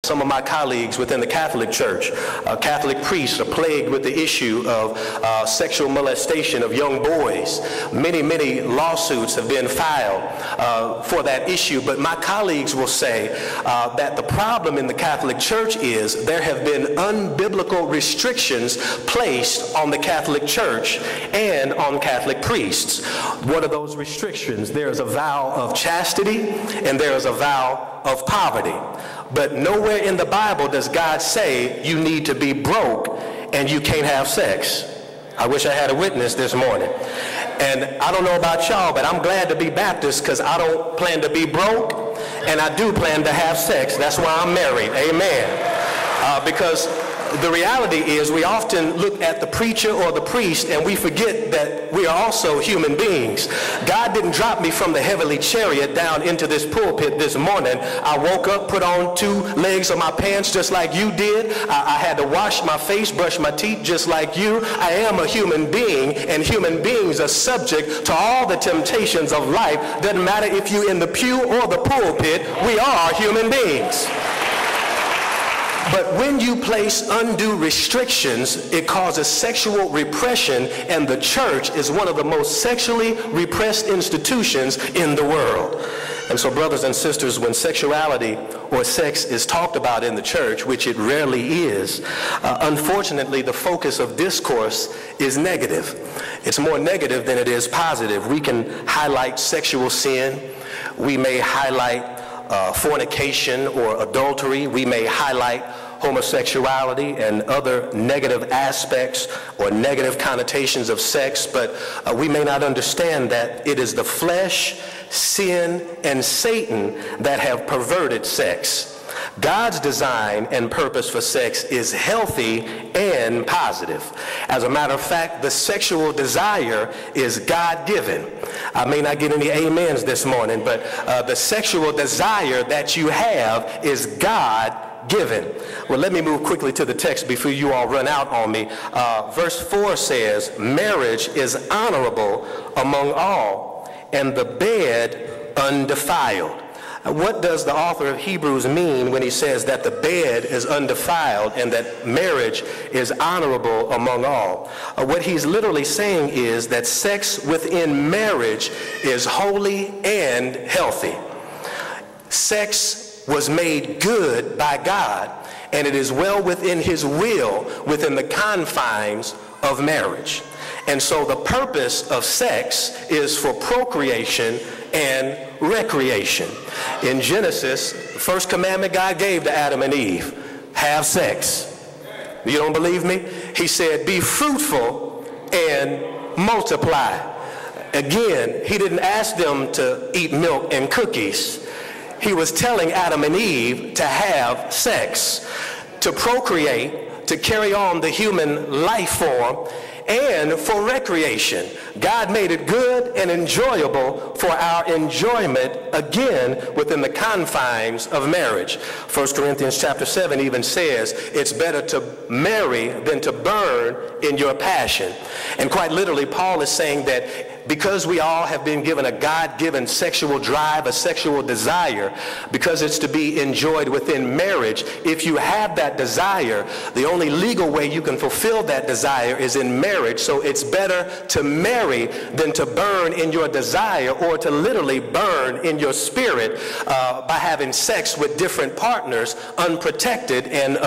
Some of my colleagues within the Catholic Church, Catholic priests, are plagued with the issue of sexual molestation of young boys. Many lawsuits have been filed for that issue, but my colleagues will say that the problem in the Catholic Church is there have been unbiblical restrictions placed on the Catholic Church and on Catholic priests. What are those restrictions? There is a vow of chastity and there is a vow of poverty. But nowhere in the Bible does God say you need to be broke and you can't have sex. I wish I had a witness this morning. And I don't know about y'all, but I'm glad to be Baptist because I don't plan to be broke and I do plan to have sex. That's why I'm married. Amen. Because the reality is we often look at the preacher or the priest and we forget that we are also human beings. God didn't drop me from the heavenly chariot down into this pulpit this morning. I woke up, put on 2 legs of my pants just like you did. I had to wash my face, brush my teeth just like you. I am a human being, and human beings are subject to all the temptations of life. Doesn't matter if you're in the pew or the pulpit, we are human beings. But when you place undue restrictions, it causes sexual repression, and the church is one of the most sexually repressed institutions in the world. And so, brothers and sisters, when sexuality or sex is talked about in the church, which it rarely is, unfortunately, the focus of discourse is negative. It's more negative than it is positive. We can highlight sexual sin. We may highlight fornication or adultery. We may highlight homosexuality and other negative aspects or negative connotations of sex, but we may not understand that it is the flesh, sin, and Satan that have perverted sex. God's design and purpose for sex is healthy and positive. As a matter of fact, the sexual desire is God-given. I may not get any amens this morning, but the sexual desire that you have is God-given. Well, let me move quickly to the text before you all run out on me. Verse 4 says, marriage is honorable among all, and the bed undefiled. What does the author of Hebrews mean when he says that the bed is undefiled and that marriage is honorable among all? What he's literally saying is that sex within marriage is holy and healthy. Sex was made good by God, and it is well within his will within the confines of marriage. And so the purpose of sex is for procreation and recreation. In Genesis, the first commandment God gave to Adam and Eve, have sex. You don't believe me? He said, be fruitful and multiply. Again, he didn't ask them to eat milk and cookies. He was telling Adam and Eve to have sex, to procreate, to carry on the human life form, and for recreation. God made it good and enjoyable for our enjoyment, again, within the confines of marriage. 1 Corinthians chapter 7 even says it's better to marry than to burn in your passion. And quite literally, Paul is saying that because we all have been given a God-given sexual drive, a sexual desire, because it's to be enjoyed within marriage, if you have that desire, the only legal way you can fulfill that desire is in marriage. So it's better to marry than to burn in your desire, or to literally burn in your spirit by having sex with different partners unprotected and